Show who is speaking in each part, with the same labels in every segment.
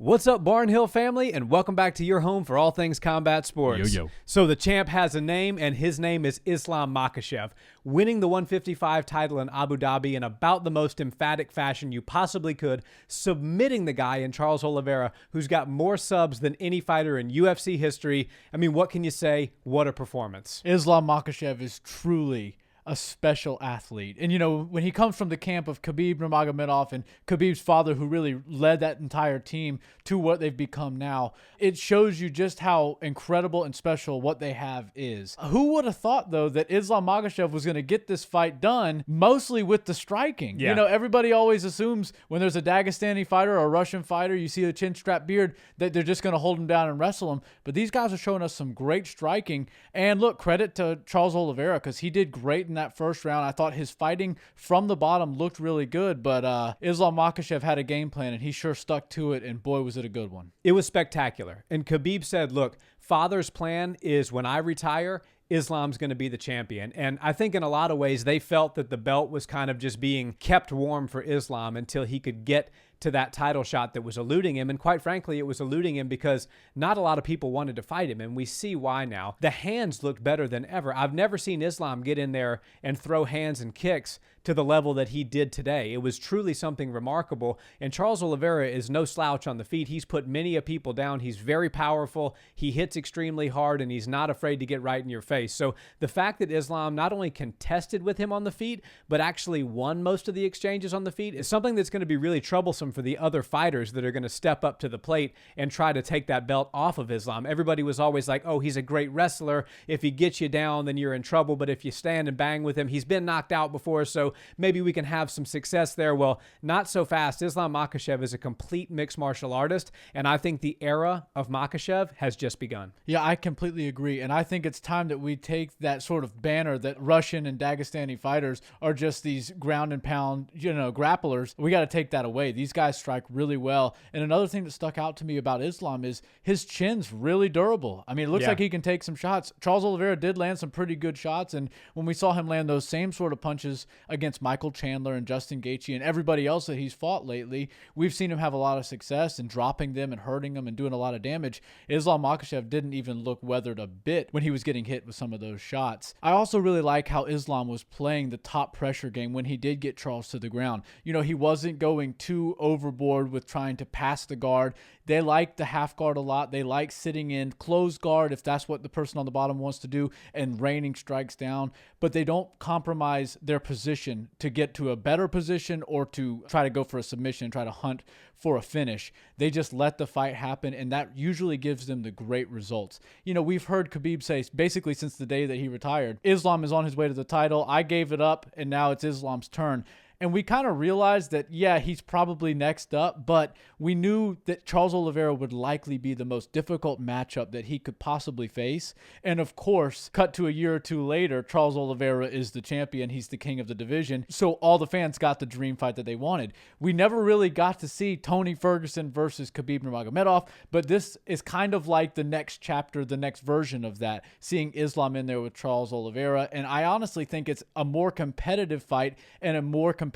Speaker 1: What's up, Barnhill family, and welcome back to your home for all things combat sports.
Speaker 2: Yo.
Speaker 1: So the champ has a name, and his name is Islam Makhachev, winning the 155 title in Abu Dhabi in about the most emphatic fashion you possibly could, submitting the guy in Charles Olivera, who's got more subs than any fighter in UFC history. I mean, what can you say? What a performance.
Speaker 2: Islam Makhachev is truly a special athlete. And, you know, when he comes from the camp of Khabib Nurmagomedov and Khabib's father, who really led that entire team to what they've become now, it shows you just how incredible and special what they have is. Who would have thought, though, that Islam Makhachev was going to get this fight done mostly with the striking?
Speaker 1: Yeah.
Speaker 2: You know, everybody always assumes when there's a Dagestani fighter or a Russian fighter, you see a chin strap beard, that they're just going to hold him down and wrestle him. But these guys are showing us some great striking. And look, credit to Charles Olivera, because he did great in that first round. I thought his fighting from the bottom looked really good, but Islam Makhachev had a game plan, and he sure stuck to it, and boy, was it a good one.
Speaker 1: It was spectacular. And Khabib said, look, father's plan is when I retire, Islam's going to be the champion. And I think in a lot of ways, they felt that the belt was kind of just being kept warm for Islam until he could get to that title shot that was eluding him. And quite frankly, it was eluding him because not a lot of people wanted to fight him. And we see why now. The hands looked better than ever. I've never seen Islam get in there and throw hands and kicks to the level that he did today. It was truly something remarkable. And Charles Olivera is no slouch on the feet. He's put many a people down. He's very powerful. He hits extremely hard, and he's not afraid to get right in your face. So the fact that Islam not only contested with him on the feet, but actually won most of the exchanges on the feet is something that's going to be really troublesome for the other fighters that are going to step up to the plate and try to take that belt off of Islam. Everybody was always like, oh, he's a great wrestler. If he gets you down, then you're in trouble. But if you stand and bang with him, he's been knocked out before, so maybe we can have some success there. Well, not so fast. Islam Makhachev is a complete mixed martial artist, and I think the era of Makhachev has just begun.
Speaker 2: Yeah, I completely agree. And I think it's time that we take that sort of banner that Russian and Dagestani fighters are just these ground and pound, grapplers. We got to take that away. These guys strike really well. And another thing that stuck out to me about Islam is his chin's really durable. I mean, it looks like he can take some shots. Charles Olivera did land some pretty good shots. And when we saw him land those same sort of punches against Michael Chandler and Justin Gaethje and everybody else that he's fought lately, we've seen him have a lot of success in dropping them and hurting them and doing a lot of damage. Islam Makhachev didn't even look weathered a bit when he was getting hit with some of those shots. I also really like how Islam was playing the top pressure game when he did get Charles to the ground. You know, he wasn't going too overboard with trying to pass the guard. They like the half guard a lot. They like sitting in closed guard if that's what the person on the bottom wants to do and raining strikes down, but they don't compromise their position to get to a better position or to try to go for a submission and try to hunt for a finish. They just let the fight happen, and that usually gives them the great results. You know, we've heard Khabib say basically since the day that he retired, Islam is on his way to the title. I gave it up, and now it's Islam's turn. And we kind of realized that, yeah, he's probably next up, but we knew that Charles Olivera would likely be the most difficult matchup that he could possibly face. And of course, cut to a year or two later, Charles Olivera is the champion. He's the king of the division. So all the fans got the dream fight that they wanted. We never really got to see Tony Ferguson versus Khabib Nurmagomedov, but this is kind of like the next chapter, the next version of that, seeing Islam in there with Charles Olivera. And I honestly think it's a more competitive fight and a more competitive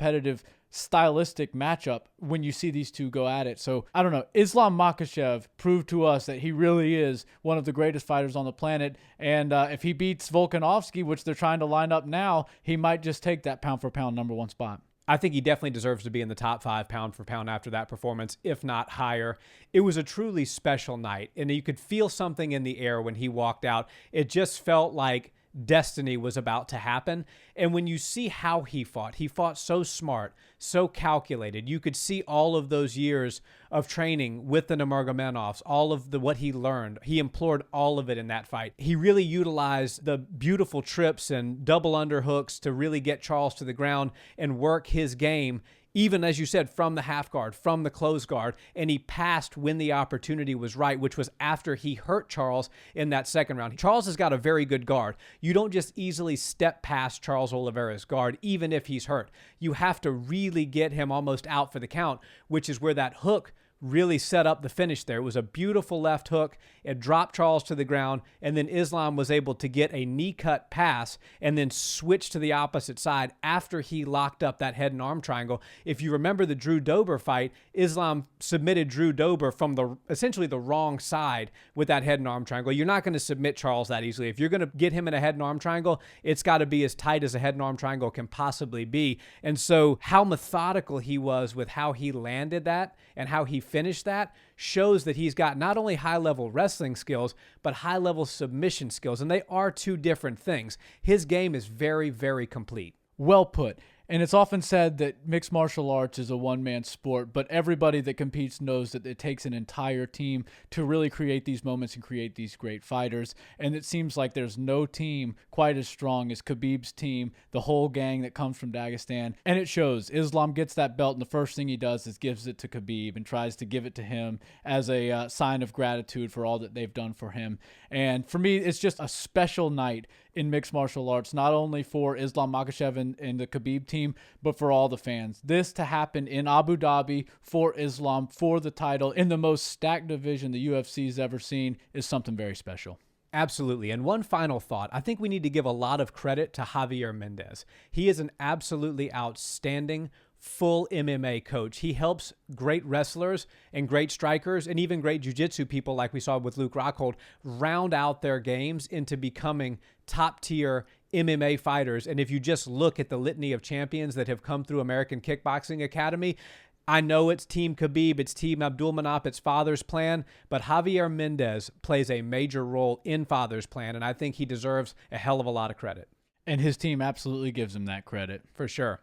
Speaker 2: stylistic matchup when you see these two go at it. So I don't know. Islam Makhachev proved to us that he really is one of the greatest fighters on the planet. And if he beats Volkanovski, which they're trying to line up now, he might just take that pound for pound #1 spot.
Speaker 1: I think he definitely deserves to be in the top 5 pound for pound after that performance, if not higher. It was a truly special night, and you could feel something in the air when he walked out. It just felt like destiny was about to happen. And when you see how he fought so smart, so calculated. You could see all of those years of training with the Nurmagomedovs, all of what he learned. He implored all of it in that fight. He really utilized the beautiful trips and double underhooks to really get Charles to the ground and work his game, even as you said, from the half guard, from the close guard, and he passed when the opportunity was right, which was after he hurt Charles in that second round. Charles has got a very good guard. You don't just easily step past Charles Olivera's guard, even if he's hurt. You have to really get him almost out for the count, which is where that hook really set up the finish there. It was a beautiful left hook. It dropped Charles to the ground, and then Islam was able to get a knee cut pass and then switch to the opposite side after he locked up that head and arm triangle. If you remember the Drew Dober fight, Islam submitted Drew Dober from essentially the wrong side with that head and arm triangle. You're not going to submit Charles that easily. If you're going to get him in a head and arm triangle, it's got to be as tight as a head and arm triangle can possibly be. And so how methodical he was with how he landed that and how he finished that shows that he's got not only high-level wrestling skills, but high-level submission skills. And they are two different things. His game is very, very complete.
Speaker 2: Well put. And it's often said that mixed martial arts is a one-man sport, but everybody that competes knows that it takes an entire team to really create these moments and create these great fighters. And it seems like there's no team quite as strong as Khabib's team, the whole gang that comes from Dagestan. And it shows. Islam gets that belt, and the first thing he does is gives it to Khabib and tries to give it to him as a sign of gratitude for all that they've done for him. And for me, it's just a special night in mixed martial arts, not only for Islam Makhachev and the Khabib team, but for all the fans. This to happen in Abu Dhabi for Islam, for the title, in the most stacked division the UFC's ever seen, is something very special.
Speaker 1: Absolutely. And one final thought. I think we need to give a lot of credit to Javier Mendez. He is an absolutely outstanding full MMA coach. He helps great wrestlers and great strikers and even great jiu-jitsu people like we saw with Luke Rockhold round out their games into becoming top-tier MMA fighters. And if you just look at the litany of champions that have come through American Kickboxing Academy, I know it's Team Khabib, it's Team Abdulmanap, it's Father's Plan, but Javier Mendez plays a major role in Father's Plan, and I think he deserves a hell of a lot of credit.
Speaker 2: And his team absolutely gives him that credit.
Speaker 1: For sure.